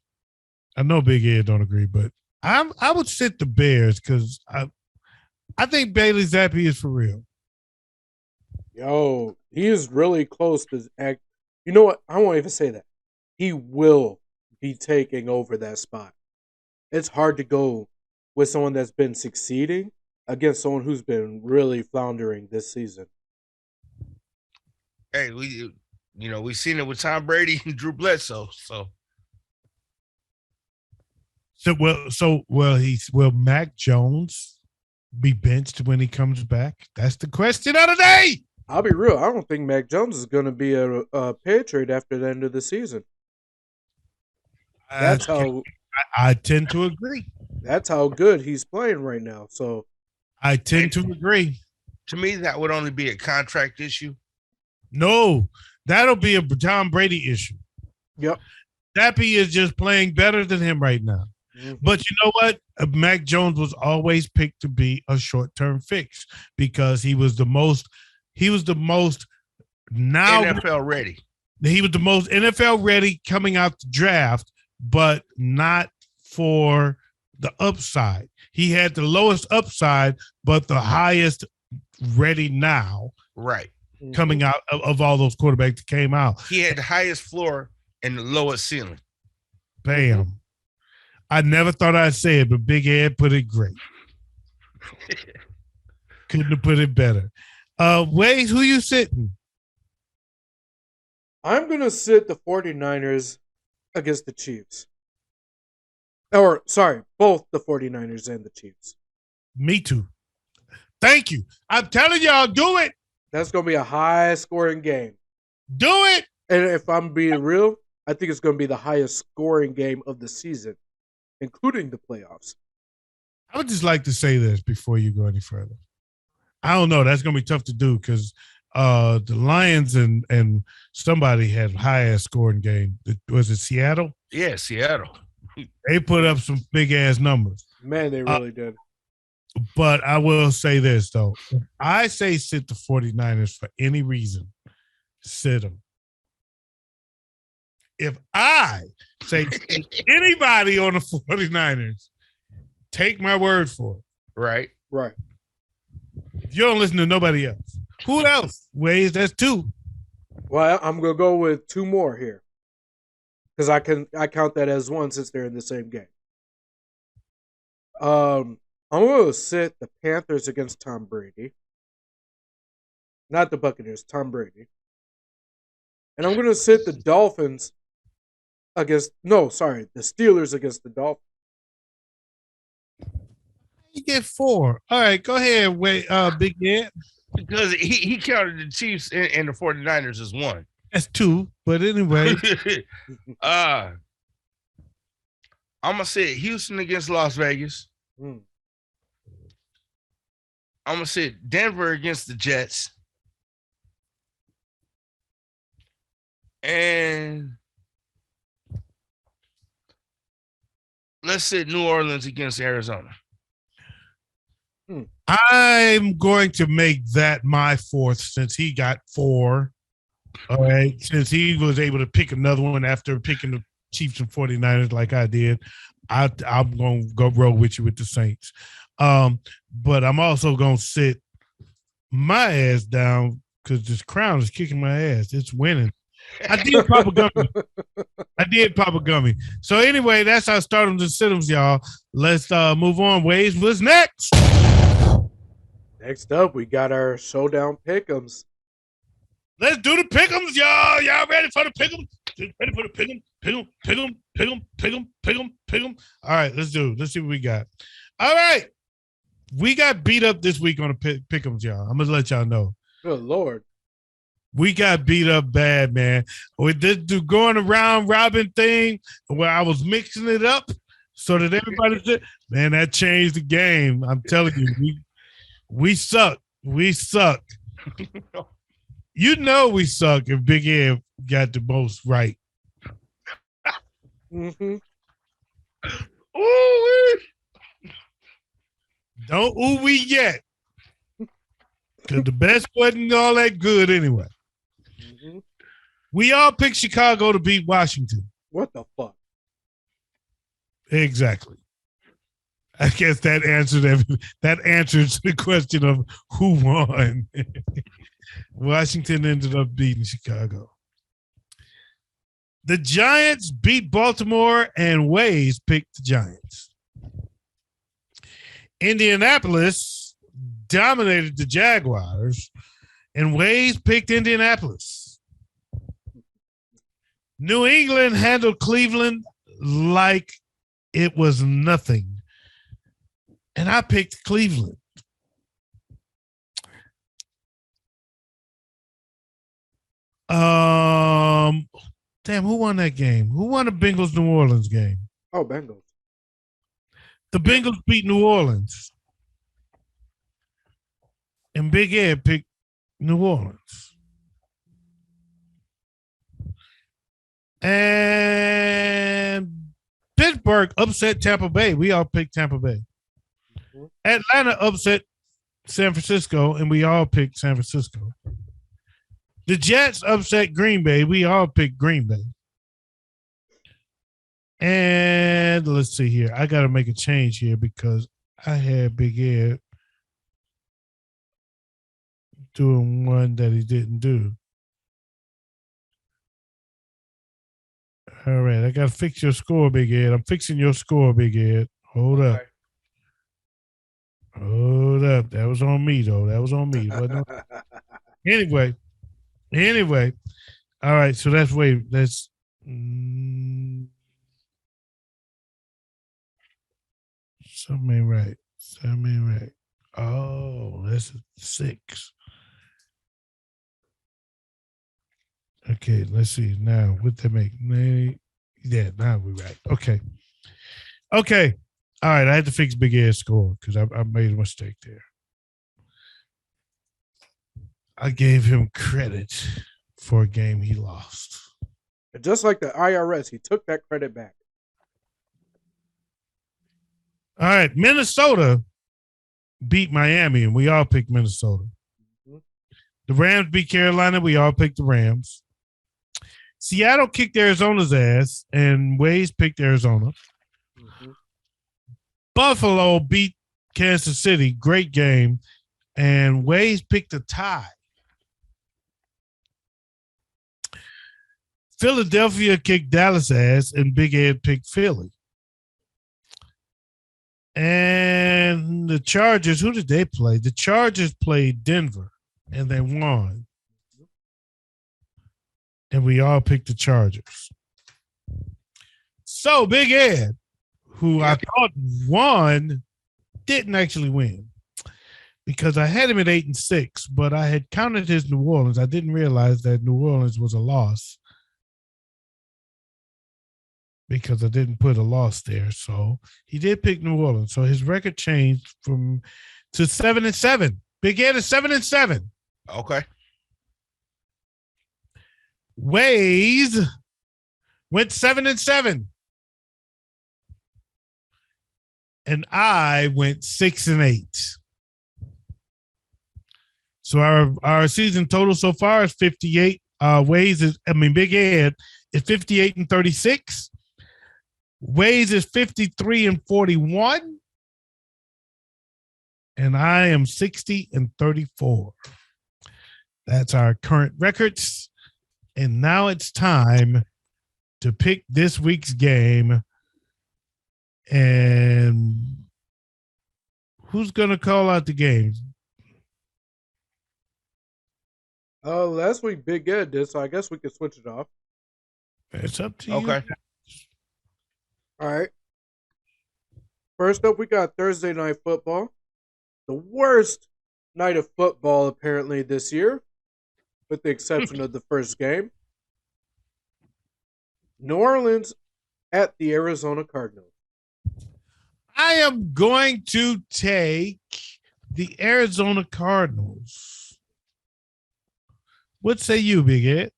I know Big Ed don't agree, but I would sit the Bears because I think Bailey Zappi is for real. Yo, he is really close to act. You know what? I won't even say that. He will be taking over that spot. It's hard to go with someone that's been succeeding against someone who's been really floundering this season. Hey, we've seen it with Tom Brady and Drew Bledsoe. So Will Mac Jones be benched when he comes back? That's the question of the day. I'll be real. I don't think Mac Jones is going to be a Patriot after the end of the season. That's how I tend to agree. That's how good he's playing right now. So I tend to agree. To me, that would only be a contract issue. No, that'll be a Tom Brady issue. Yep. Dappy is just playing better than him right now. Mm-hmm. But you know what? Mac Jones was always picked to be a short-term fix because he was the most now NFL ready. He was the most NFL ready coming out the draft, but not for the upside. He had the lowest upside, but the highest ready now. Right. Coming out of all those quarterbacks that came out. He had the highest floor and the lowest ceiling. Bam. I never thought I'd say it, but Big Ed put it great. Couldn't have put it better. Wayz, who you sitting? I'm going to sit the 49ers against the Chiefs. Or, sorry, both the 49ers and the Chiefs. Me too. Thank you. I'm telling y'all, do it. That's going to be a high-scoring game. Do it. And if I'm being real, I think it's going to be the highest scoring game of the season, including the playoffs. I would just like to say this before you go any further. I don't know. That's going to be tough to do because the Lions and somebody had highest scoring game. Was it Seattle? Yeah, Seattle. They put up some big-ass numbers. Man, they really did. But I will say this, though. If I say sit the 49ers for any reason, sit them. If I say anybody on the 49ers, take my word for it. Right. Right. If you don't listen to nobody else. Who else? Wayz, that's two. Well, I'm going to go with two more here. Because I count that as one since they're in the same game. I'm going to sit the Panthers against Tom Brady. Not the Buccaneers, Tom Brady. And I'm going to sit the Dolphins the Steelers against the Dolphins. You get four. All right, go ahead, Big Ed. Because he counted the Chiefs and the 49ers as one. That's two, but anyway. I'm going to sit Houston against Las Vegas. I'm going to sit Denver against the Jets. And let's sit New Orleans against Arizona. I'm going to make that my fourth since he got four. All right. Since he was able to pick another one after picking the Chiefs and 49ers like I did, I'm going to go roll with you with the Saints. But I'm also going to sit my ass down because this crown is kicking my ass. It's winning. I did Papa Gummy. So anyway, that's our startums and sit-ems, y'all. Let's move on. Wayz, what's next? Next up, we got our Showdown pick'ems. Let's do the pick'ems, y'all. Y'all ready for the pick'ems? Ready for the pick'em? All right, let's do it. Let's see what we got. All right. We got beat up this week on the pick'ems, y'all. I'm going to let y'all know. Good Lord. We got beat up bad, man. With this going around robin thing where I was mixing it up so that everybody said, man, that changed the game. I'm telling you, we suck. We suck. You know we suck if Big Ed got the most right. Mm-hmm. Ooh, don't ooh-wee yet. Because the best wasn't all that good anyway. Mm-hmm. We all picked Chicago to beat Washington. What the fuck? Exactly. I guess that answers the question of who won. Washington ended up beating Chicago. The Giants beat Baltimore, and Wayz picked the Giants. Indianapolis dominated the Jaguars, and Wayz picked Indianapolis. New England handled Cleveland like It was nothing. And I picked Cleveland. Damn, who won that game? Who won the Bengals New Orleans game? Oh, Bengals. The Bengals beat New Orleans. And Big Ed picked New Orleans. And Pittsburgh upset Tampa Bay. We all picked Tampa Bay. Mm-hmm. Atlanta upset San Francisco, and we all picked San Francisco. The Jets upset Green Bay. We all picked Green Bay. And let's see here. I got to make a change here because I had Big Ed doing one that he didn't do. All right. I got to fix your score, Big Ed. I'm fixing your score, Big Ed. Hold up. Hold up. That was on me, though. That was on me. Anyway. All right. So that's something ain't right. Oh, that's 6. Okay, let's see now. What they make? Yeah, now we're right. Okay. All right, I had to fix Big Ed's score because I made a mistake there. I gave him credit for a game he lost. Just like the IRS, he took that credit back. All right, Minnesota beat Miami, and we all picked Minnesota. Mm-hmm. The Rams beat Carolina. We all picked the Rams. Seattle kicked Arizona's ass, and Wayz picked Arizona. Mm-hmm. Buffalo beat Kansas City. Great game. And Wayz picked a tie. Philadelphia kicked Dallas ass, and Big Ed picked Philly. And the Chargers, who did they play? The Chargers played Denver, and they won. And we all picked the Chargers. So Big Ed, who I thought won, didn't actually win because I had him at 8-6, but I had counted his New Orleans. I didn't realize that New Orleans was a loss because I didn't put a loss there. So he did pick New Orleans. So his record changed to 7-7. Big Ed is 7-7. Okay. Wayz went 7-7. And I went 6-8. So our season total so far is 58. Big Ed is 58-36. Wayz is 53-41. And I am 60-34. That's our current records. And now it's time to pick this week's game. And who's going to call out the games? Last week Big Ed did, so I guess we could switch it off. It's up to you. Okay. All right. First up, we got Thursday Night Football. The worst night of football, apparently, this year, with the exception of the first game. New Orleans at the Arizona Cardinals. I am going to take the Arizona Cardinals. What say you, Big Ed?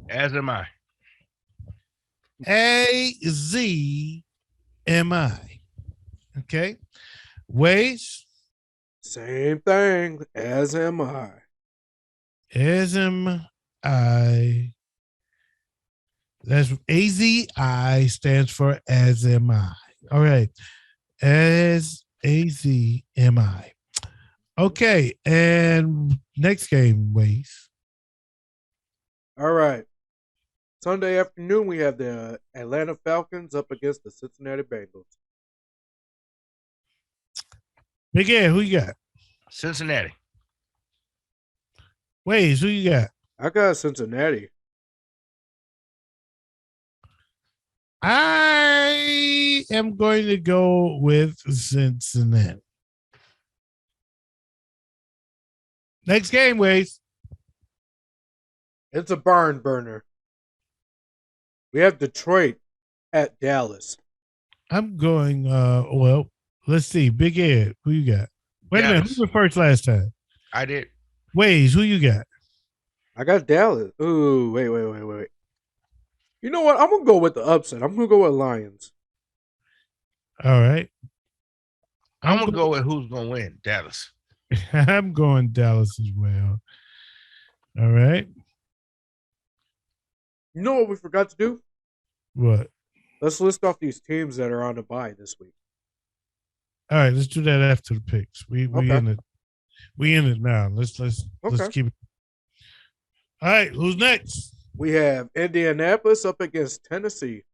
As am I. AZMI. Okay. Wayz? Same thing. As am I. As am I. That's AZI stands for as am I. All right. As AZMI. Okay. And next game, Wayz. All right. Sunday afternoon, we have the Atlanta Falcons up against the Cincinnati Bengals. Big Ed, who you got? Cincinnati. Wayz, who you got? I got Cincinnati. I I am going to go with Cincinnati. Next game, Wayz. It's a barn burner. We have Detroit at Dallas. I'm going, well, let's see. Big Ed, who you got? Wait a minute. Who went first last time? I did. Wayz, who you got? I got Dallas. Ooh, wait. You know what? I'm going to go with the upset. I'm going to go with Lions. All right. I'm going to go with who's going to win. Dallas. I'm going Dallas as well. All right. You know what we forgot to do? What? Let's list off these teams that are on the bye this week. All right, let's do that after the picks. We in it. We in it now. Let's keep it. All right, who's next? We have Indianapolis up against Tennessee.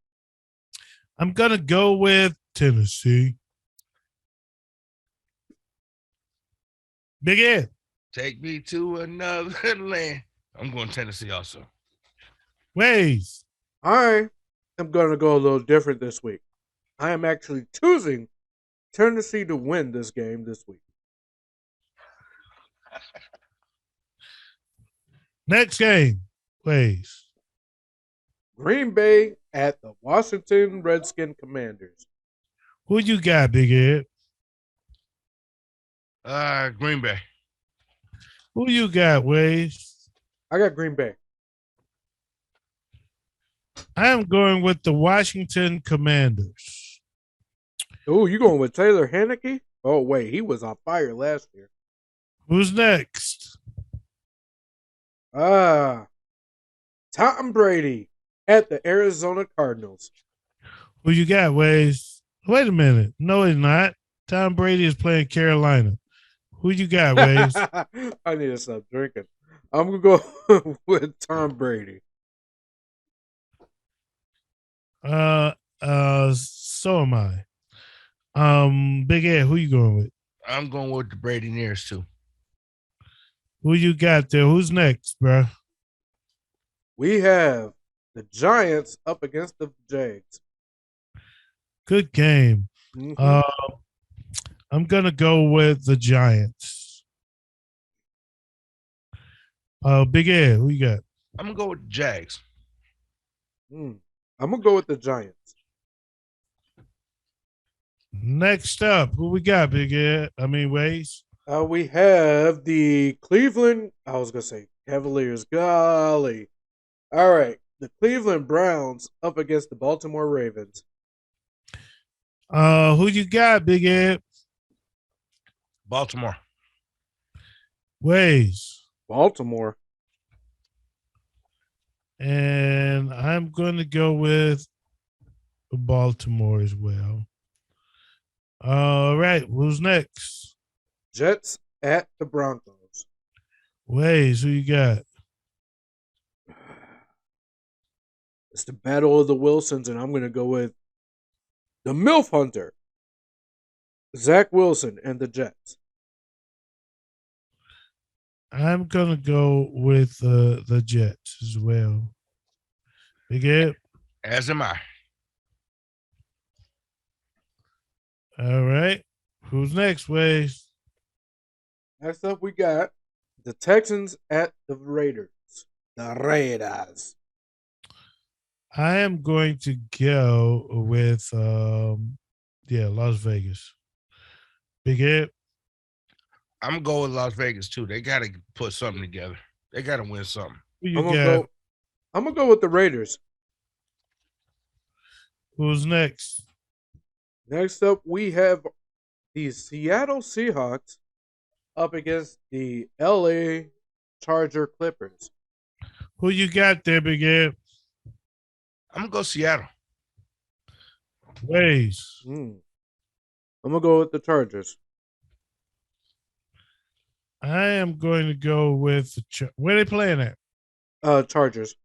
I'm gonna go with Tennessee. Big Ed. Take me to another land. I'm going Tennessee also. Wayz. I am going to go a little different this week. I am actually choosing Tennessee to win this game this week. Next game, Wayz. Green Bay at the Washington Redskin Commanders. Who you got, Big Ed? Green Bay. Who you got, Wayz? I got Green Bay. I am going with the Washington Commanders. Oh, you going with Taylor Heineke? Oh, wait, he was on fire last year. Who's next? Tom Brady at the Arizona Cardinals. Who you got, Wayz? Wait a minute. No, he's not. Tom Brady is playing Carolina. Who you got, Wayz? I need to stop drinking. I'm going to go with Tom Brady. So am I. Big Ed, who you going with? I'm going with the Brady Nears too. Who you got there? Who's next, bro? We have the Giants up against the Jags. Good game. Mm-hmm. I'm gonna go with the Giants. Big Ed, who you got? I'm gonna go with the Jags. I'm gonna go with the Giants. Next up, who we got, Big Ed? Wayz. We have the Cleveland. I was gonna say Cavaliers. Golly. All right, the Cleveland Browns up against the Baltimore Ravens. Who you got, Big Ed? Baltimore. Wayz. Baltimore. And I'm going to go with Baltimore as well. All right, who's next? Jets at the Broncos. Wayz, who you got? It's the battle of the Wilsons, and I'm going to go with the MILF Hunter, Zach Wilson, and the Jets. I'm going to go with the Jets as well. Big Ed? As am I. All right. Who's next, Wayz? Next up, we got the Texans at the Raiders. The Raiders. I am going to go with, Las Vegas. Big Ed? I'm going to go with Las Vegas, too. They got to put something together. They got to win something. Who you I'm got? going to go with the Raiders. Who's next? Next up, we have the Seattle Seahawks up against the LA Charger Clippers. Who you got there, Big Ed? I'm going to go Seattle. Wayz. I'm going to go with the Chargers. I am going to go with where are they playing at? Chargers.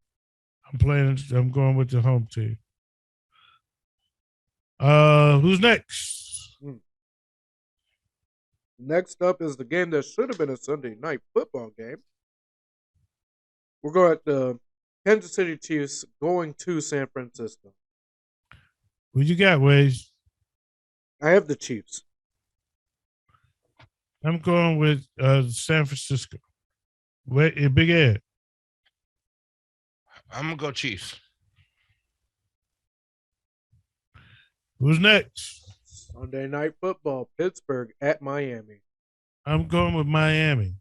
I'm going with the home team. Who's next? Next up is the game that should have been a Sunday night football game. We're going at the Kansas City Chiefs going to San Francisco. Who you got, Wayz? I have the Chiefs. I'm going with San Francisco. Wait, Big Ed. I'm gonna go Chiefs. Who's next? Sunday Night Football, Pittsburgh at Miami. I'm going with Miami.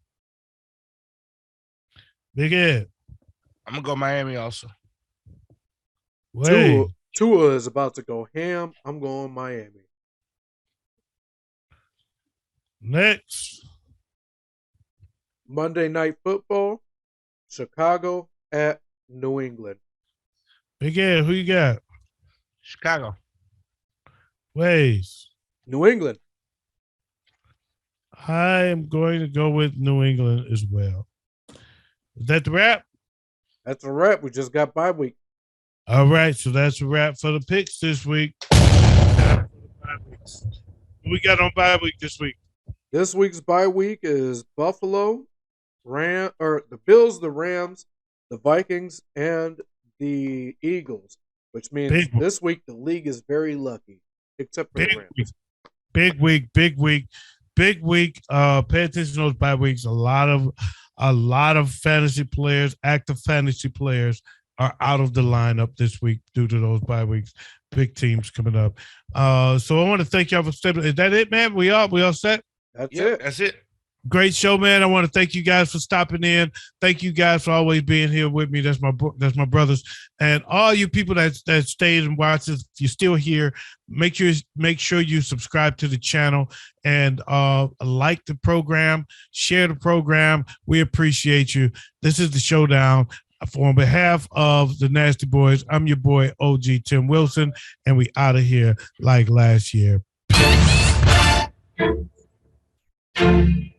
Big Ed. I'm gonna go Miami also. Wait. Tua is about to go ham. I'm going Miami. Next. Monday Night Football, Chicago at New England. Big Ed, who you got? Chicago. Wayz. New England. I am going to go with New England as well. Is that the wrap? That's a wrap. We just got bye week. All right, so that's a wrap for the picks this week. What we got on bye week this week? This week's bye week is Buffalo, the Bills, the Rams, the Vikings, and the Eagles, which means this week the league is very lucky, except for the Rams. Big week. Pay attention to those bye weeks. A lot of fantasy players, active fantasy players, are out of the lineup this week due to those bye weeks. Big teams coming up. So I want to thank y'all for stepping. Is that it, man? We all set? That's it. That's it. Great show, man. I want to thank you guys for stopping in. Thank you guys for always being here with me. That's my brothers, and all you people that stayed and watched us. If you're still here, make sure you subscribe to the channel and like the program, share the program. We appreciate you. This is the Showdown. On behalf of the Nasty Boys, I'm your boy OG Tim Wilson, and we out of here like last year. Peace.